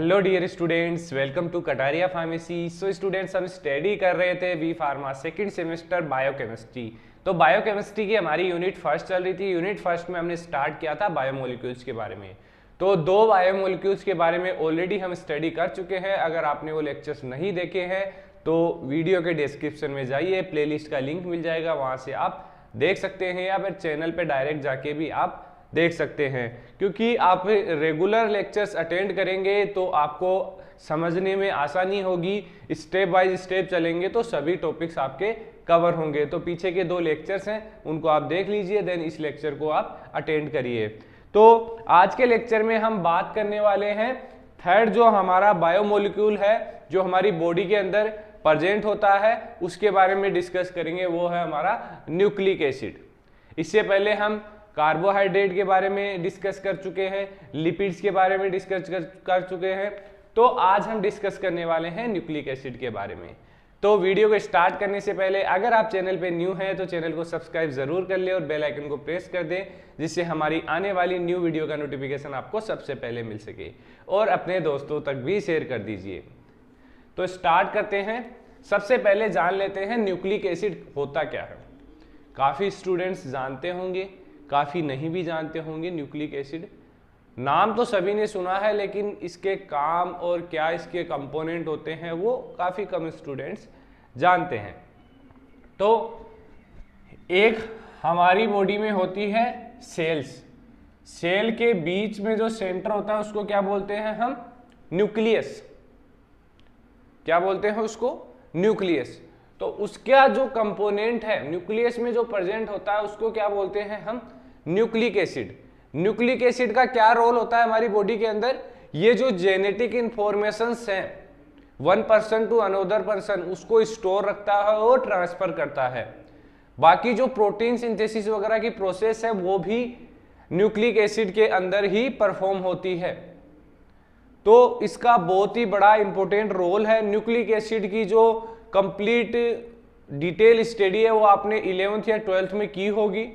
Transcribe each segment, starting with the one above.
Hello dear students, welcome to Kataria pharmacy. So students, हम study कर रहे थे B pharma second semester biochemistry. तो बायोकेमिस्ट्री की हमारी यूनिट फर्स्ट चल रही थी। यूनिट फर्स्ट में हमने स्टार्ट किया था बायोमोलिक्यूल्स के बारे में। तो दो बायोमोलिक्यूल्स के बारे में ऑलरेडी हम स्टडी कर चुके हैं। अगर आपने वो लेक्चर्स नहीं देखे हैं तो वीडियो के डिस्क्रिप्शन में जाइए, प्लेलिस्ट का लिंक मिल जाएगा, वहाँ से आप देख सकते हैं, या फिर चैनल पर डायरेक्ट जाके भी आप देख सकते हैं। क्योंकि आप रेगुलर लेक्चर्स अटेंड करेंगे तो आपको समझने में आसानी होगी। स्टेप बाय स्टेप चलेंगे तो सभी टॉपिक्स आपके कवर होंगे। तो पीछे के दो लेक्चर्स हैं, उनको आप देख लीजिए, देन इस लेक्चर को आप अटेंड करिए। तो आज के लेक्चर में हम बात करने वाले हैं थर्ड, जो हमारा बायोमोलिक्यूल है जो हमारी बॉडी के अंदर प्रेजेंट होता है, उसके बारे में डिस्कस करेंगे। वो है हमारा न्यूक्लिक एसिड। इससे पहले हम कार्बोहाइड्रेट के बारे में डिस्कस कर चुके हैं, लिपिड्स के बारे में डिस्कस कर चुके हैं। तो आज हम डिस्कस करने वाले हैं न्यूक्लिक एसिड के बारे में। तो वीडियो को स्टार्ट करने से पहले अगर आप चैनल पे न्यू हैं तो चैनल को सब्सक्राइब जरूर कर ले और बेल आइकन को प्रेस कर दें, जिससे हमारी आने वाली न्यू वीडियो का नोटिफिकेशन आपको सबसे पहले मिल सके, और अपने दोस्तों तक भी शेयर कर दीजिए। तो स्टार्ट करते हैं। सबसे पहले जान लेते हैं न्यूक्लिक एसिड होता क्या है। काफ़ी स्टूडेंट्स जानते होंगे, काफ़ी नहीं भी जानते होंगे। न्यूक्लिक एसिड नाम तो सभी ने सुना है, लेकिन इसके काम और क्या इसके कंपोनेंट होते हैं वो काफ़ी कम स्टूडेंट्स जानते हैं। तो एक हमारी बॉडी में होती है सेल्स। सेल के बीच में जो सेंटर होता है उसको क्या बोलते हैं हम? न्यूक्लियस। क्या बोलते हैं उसको? न्यूक्लियस। तो उसका जो कंपोनेंट है न्यूक्लियस में जो प्रेजेंट होता है उसको क्या बोलते हैं हम? Nucleic acid. न्यूक्लिक एसिड का क्या रोल होता है हमारी बॉडी के अंदर? ये जो जेनेटिक इंफॉर्मेशंस हैं one person to another person, उसको स्टोर रखता है और ट्रांसफर करता है। बाकी जो प्रोटीन सिंथेसिस वगैरह की प्रोसेस है वो भी न्यूक्लिक एसिड के अंदर ही परफॉर्म होती है। तो इसका बहुत ही बड़ा इंपॉर्टेंट रोल है। न्यूक्लिक एसिड की जो कंप्लीट डिटेल स्टडी है वो आपने 11th या 12th में की होगी।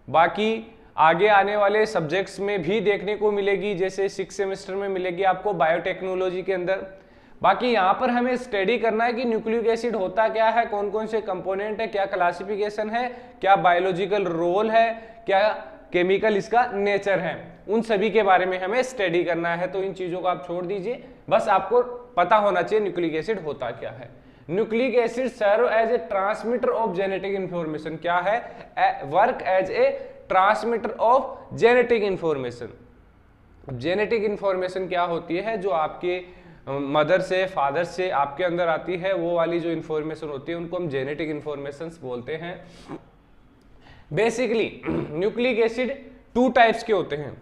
बाकी आगे आने वाले सब्जेक्ट्स में भी देखने को मिलेगी, जैसे 6th सेमेस्टर में मिलेगी आपको बायोटेक्नोलॉजी के अंदर। बाकी यहाँ पर हमें स्टडी करना है कि न्यूक्लिक एसिड होता क्या है, कौन कौन से कंपोनेंट है, क्या क्लासिफिकेशन है, क्या बायोलॉजिकल रोल है, क्या केमिकल इसका नेचर है, उन सभी के बारे में हमें स्टडी करना है। तो इन चीज़ों को आप छोड़ दीजिए, बस आपको पता होना चाहिए न्यूक्लिक एसिड होता क्या है। Nucleic acid serve as a transmitter of genetic information. क्या है? Work as a transmitter of genetic information. Genetic information क्या होती है? जो आपके मदर से, फादर से आपके अंदर आती है, वो वाली जो इंफॉर्मेशन होती है उनको हम जेनेटिक इंफॉर्मेशन बोलते हैं। बेसिकली न्यूक्लिक एसिड 2 टाइप्स के होते हैं,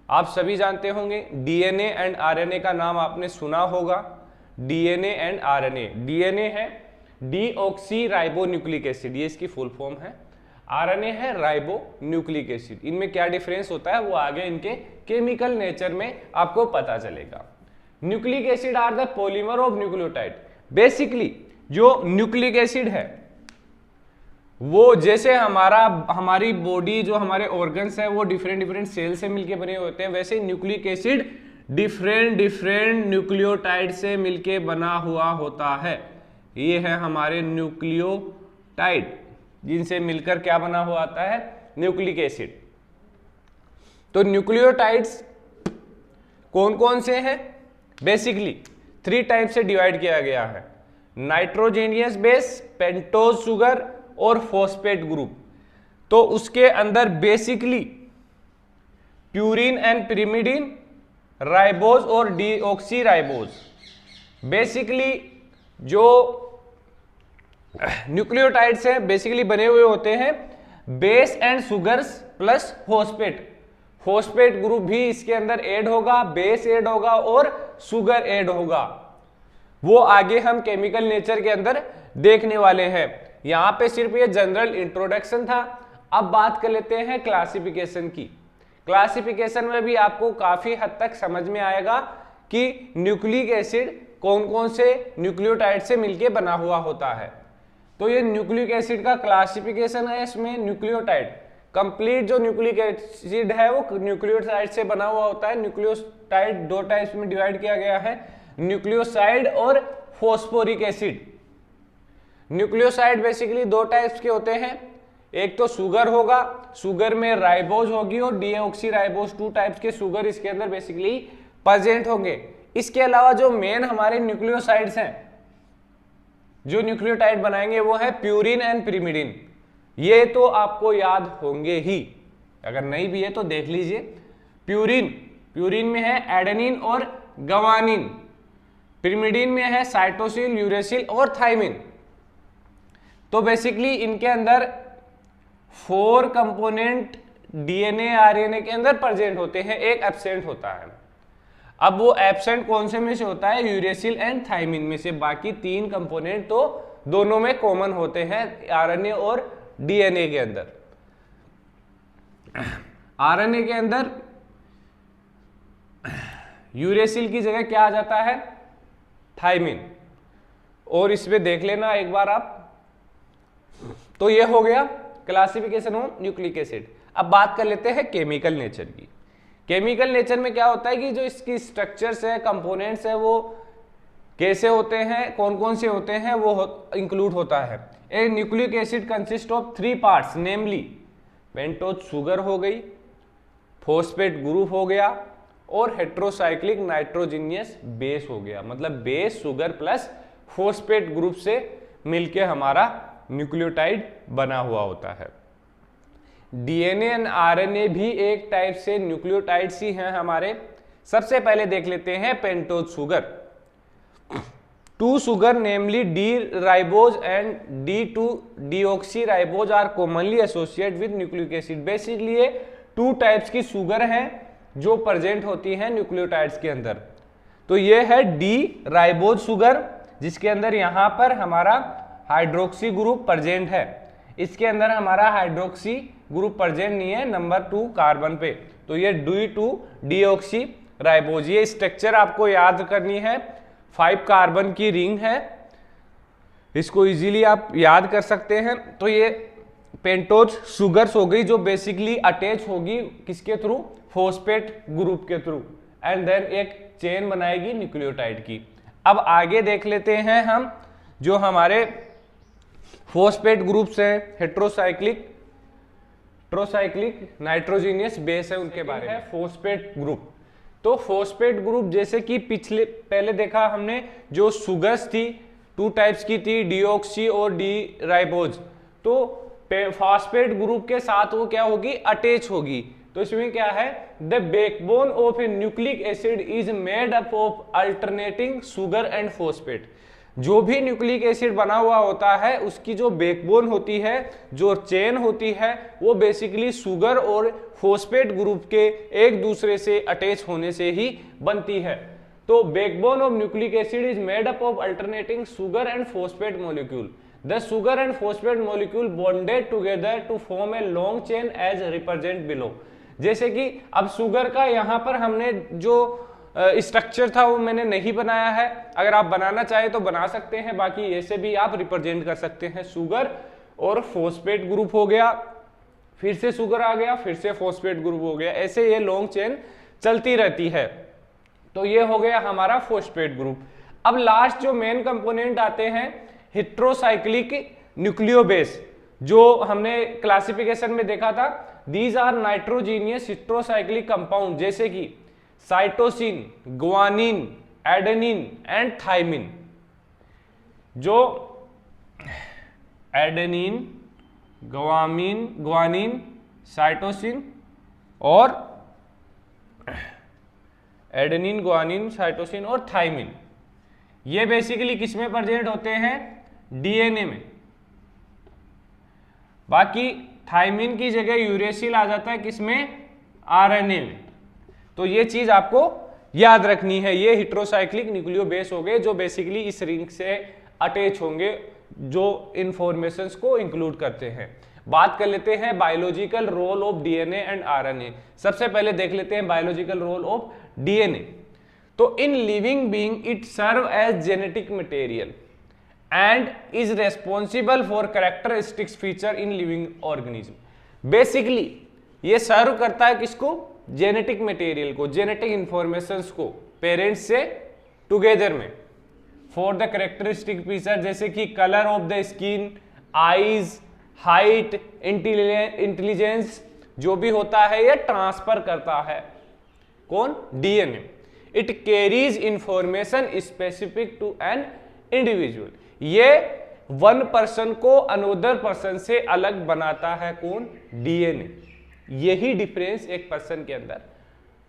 आप सभी जानते होंगे। डीएनए एंड आरएनए का नाम आपने सुना होगा। DNA and RNA. डीएनए है डीऑक्सी राइबो न्यूक्लिक एसिड, ये इसकी फुल फॉर्म है। आरएनए है राइबो न्यूक्लिक एसिड। इनमें क्या डिफरेंस होता है वो आगे इनके केमिकल नेचर में आपको पता चलेगा। Nucleic acid are the polymer of nucleotide. Basically जो न्यूक्लिक एसिड है वो जैसे हमारी बॉडी, जो हमारे ऑर्गन्स है वो डिफरेंट डिफरेंट सेल से मिलके बने होते हैं, वैसे न्यूक्लिक एसिड डिफरेंट न्यूक्लियोटाइड से मिलके बना हुआ होता है। ये है हमारे न्यूक्लियोटाइड, जिनसे मिलकर क्या बना हुआ आता है? Nucleic acid. तो न्यूक्लियोटाइड्स कौन कौन से हैं? बेसिकली 3 टाइप से डिवाइड किया गया है: नाइट्रोजेनियस बेस, पेंटोज शुगर और फॉस्फेट ग्रुप। तो उसके अंदर basically purine and pyrimidine, ribose और डीऑक्सी राइबोज। बेसिकली जो न्यूक्लियोटाइड्स हैं बेसिकली बने हुए होते हैं base and sugars plus phosphate. Phosphate group भी इसके अंदर ऐड होगा, बेस ऐड होगा और शुगर ऐड होगा। वो आगे हम केमिकल नेचर के अंदर देखने वाले हैं। यहां पे सिर्फ ये जनरल इंट्रोडक्शन था। अब बात कर लेते हैं क्लासिफिकेशन की। क्लासिफिकेशन में भी आपको काफी हद तक समझ में आएगा कि न्यूक्लिक एसिड कौन कौन से न्यूक्लियोटाइड से मिलके बना हुआ होता है। तो ये न्यूक्लिक एसिड का क्लासिफिकेशन है। इसमें न्यूक्लियोटाइड कंप्लीट जो न्यूक्लिक एसिड है वो न्यूक्लियोसाइड से बना हुआ होता है। न्यूक्लियोटाइड दो टाइप्स में डिवाइड किया गया है, न्यूक्लियोसाइड और फॉस्फोरिक एसिड। न्यूक्लियोसाइड बेसिकली दो टाइप्स के होते हैं, एक तो शुगर होगा, शुगर में राइबोज होगी और डीऑक्सी राइबोज, टू टाइप्स के शुगर इसके अंदर बेसिकली प्रेजेंट होंगे। इसके अलावा जो मेन हमारे न्यूक्लियोसाइड्स हैं जो न्यूक्लियोटाइड बनाएंगे वो है प्यूरिन एंड पिरिमिडिन। ये तो आपको याद होंगे ही, अगर नहीं भी है तो देख लीजिए। प्यूरिन में है एडेनिन और गवानिन, पिरिमिडिन में है साइटोसिल, यूरेसिल और थाइमिन। तो बेसिकली इनके अंदर 4 कंपोनेंट डीएनए आरएनए के अंदर प्रेजेंट होते हैं, एक एब्सेंट होता है। अब वो एब्सेंट कौन से में से होता है? यूरेसिल एंड थाइमिन में से। बाकी 3 कंपोनेंट तो दोनों में कॉमन होते हैं, आरएनए और डीएनए के अंदर। आरएनए के अंदर यूरेसिल की जगह क्या आ जाता है? थाइमिन। और इसमें देख लेना एक बार आप। तो ये हो गया क्लासिफिकेशन ऑफ न्यूक्लिक एसिड। अब बात कर लेते हैं केमिकल नेचर की। केमिकल नेचर में क्या होता है कि जो इसकी स्ट्रक्चर्स है, कंपोनेंट्स है, वो कैसे होते हैं, कौन कौन से होते हैं, वो इंक्लूड होता है। A nucleic acid consist of 3 parts, namely pentose sugar हो गई, फॉस्फेट ग्रुप हो गया और हेट्रोसाइक्लिक नाइट्रोजिनियस बेस हो गया। मतलब base sugar plus phosphate group से मिलके हमारा न्यूक्लियोटाइड बना हुआ होता है। डीएनए एंड आरएनए भी एक टाइप से न्यूक्लियोटाइड्स ही हैं हमारे। सबसे पहले देख लेते हैं pentose sugar. 2 sugar namely D ribose and D2 deoxy ribose are commonly associate with nucleic acid. Basically ये 2 टाइप्स की शुगर हैं जो प्रेजेंट होती हैं न्यूक्लियोटाइड्स के अंदर। तो ये है डी राइबोज शुगर, जिसके अंदर यहां पर हमारा हाइड्रोक्सी ग्रुप प्रेजेंट है। इसके अंदर हमारा हाइड्रोक्सी ग्रुप प्रेजेंट नहीं है नंबर 2 कार्बन पे। तो ये D2 डीऑक्सी राइबोज, ये स्ट्रक्चर आपको याद करनी है। 5 कार्बन की रिंग है, इसको इजीली आप याद कर सकते हैं। तो ये पेंटोज शुगर्स हो गई जो बेसिकली अटैच होगी किसके थ्रू? फॉस्फेट ग्रुप के थ्रू, एंड देन एक चेन बनाएगी न्यूक्लियोटाइड की। अब आगे देख लेते हैं हम जो हमारे फॉस्फेट ग्रुप्स हैं, हेट्रोसाइक्लिक नाइट्रोजिनियस बेस है, उनके बारे में। फॉस्फेट ग्रुप, तो फॉस्फेट ग्रुप जैसे कि पहले देखा हमने, जो शुगर्स थी 2 टाइप्स की थी, डीऑक्सी और डी राइबोज। तो फॉस्फेट ग्रुप के साथ वो क्या होगी? अटैच होगी। तो इसमें क्या है? The backbone of A nucleic acid is made up of alternating sugar and phosphate. जो भी न्यूक्लिक एसिड बना हुआ होता है उसकी जो बैकबोन होती है, जो चेन होती है, वो बेसिकली शुगर और फॉस्फेट ग्रुप के एक दूसरे से अटैच होने से ही बनती है। तो backbone of nucleic acid is made up of alternating sugar and phosphate molecule. The sugar and phosphate molecule bonded together to form a long chain as represent below. जैसे कि अब शुगर का यहाँ पर हमने जो स्ट्रक्चर था वो मैंने नहीं बनाया है, अगर आप बनाना चाहे तो बना सकते हैं, बाकी ऐसे भी आप रिप्रेजेंट कर सकते हैं। शुगर और फॉस्फेट ग्रुप हो गया, फिर से शुगर आ गया, फिर से फॉस्फेट ग्रुप हो गया, ऐसे ये लॉन्ग चेन चलती रहती है। तो ये हो गया हमारा फॉस्फेट ग्रुप। अब लास्ट जो मेन कंपोनेंट आते हैं हेट्रोसाइक्लिक न्यूक्लियोबेस, जो हमने क्लासिफिकेशन में देखा था। These are nitrogenous heterocyclic compound, जैसे कि cytosine, guanine, adenine and thymine. जो एडेनिन, ग्वानिन, साइटोसिन और थाइमिन, ये बेसिकली किसमें प्रेजेंट होते हैं? डीएनए में। बाकी थाइमिन की जगह यूरेसिल आ जाता है किसमें? आरएनए में। तो ये चीज आपको याद रखनी है। ये हेट्रोसाइक्लिक न्यूक्लियोबेस हो गए जो बेसिकली इस रिंग से अटैच होंगे, जो इंफॉर्मेशंस को इंक्लूड करते हैं। बात कर लेते हैं biological role of DNA and RNA. सबसे पहले देख लेते हैं बायोलॉजिकल रोल ऑफ डीएनए। तो in living being it serve as genetic material and is responsible for characteristics feature in living organism. Basically ये सर्व करता है किसको, जेनेटिक मटेरियल को, जेनेटिक इंफॉर्मेशन को पेरेंट्स से टुगेदर में फॉर द कैरेक्टरिस्टिक फीचर, जैसे कि colour of the skin, eyes, height, intelligence, जो भी होता है ये ट्रांसफर करता है कौन, DNA. It carries information specific to an individual, ये वन पर्सन को अनदर पर्सन से अलग बनाता है कौन, डीएनए। यही डिफरेंस एक पर्सन के अंदर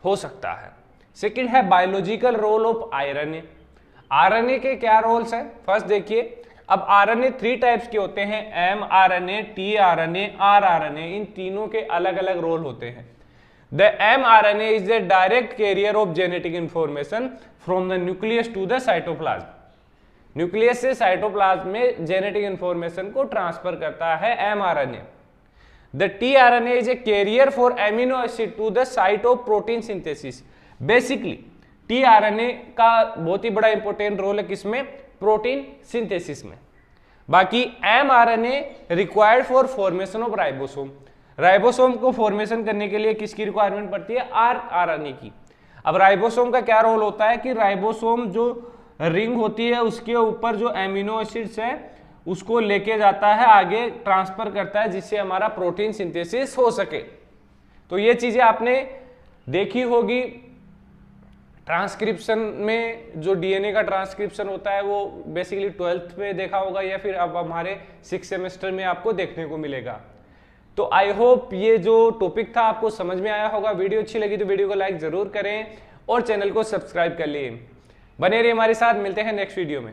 हो सकता है। सेकंड है biological role of RNA. RNA के क्या रोल्स हैं, फर्स्ट देखिए। अब आरएनए 3 टाइप्स के होते हैं, m RNA, t RNA, r RNA, इन तीनों के अलग अलग रोल होते हैं। The mRNA is the direct carrier of genetic information from the nucleus to the cytoplasm. Nucleus से साइटोप्लाज्म में जेनेटिक इंफॉर्मेशन को ट्रांसफर करता है mRNA. The tRNA is a carrier for amino acid to the site of protein synthesis. Basically, tRNA का बहुत ही बड़ा important role है किसमें, प्रोटीन सिंथेसिस में। बाकी mRNA required for formation of ribosome, ribosome को फॉर्मेशन करने के लिए किसकी रिक्वायरमेंट पड़ती है, आरएनए की। अब राइबोसोम का क्या रोल होता है कि राइबोसोम जो रिंग होती है उसके ऊपर जो एमिनो एसिड्स है उसको लेके जाता है आगे, ट्रांसफर करता है, जिससे हमारा प्रोटीन सिंथेसिस हो सके। तो ये चीजें आपने देखी होगी। ट्रांसक्रिप्शन में जो डीएनए का ट्रांसक्रिप्शन होता है वो बेसिकली 12th में देखा होगा या फिर अब हमारे 6th सेमेस्टर में आपको देखने को मिलेगा। तो आई होप ये जो टॉपिक था आपको समझ में आया होगा। वीडियो अच्छी लगी तो वीडियो को लाइक जरूर करें और चैनल को सब्सक्राइब कर लिए। बने रहिए हमारे साथ, मिलते हैं नेक्स्ट वीडियो में।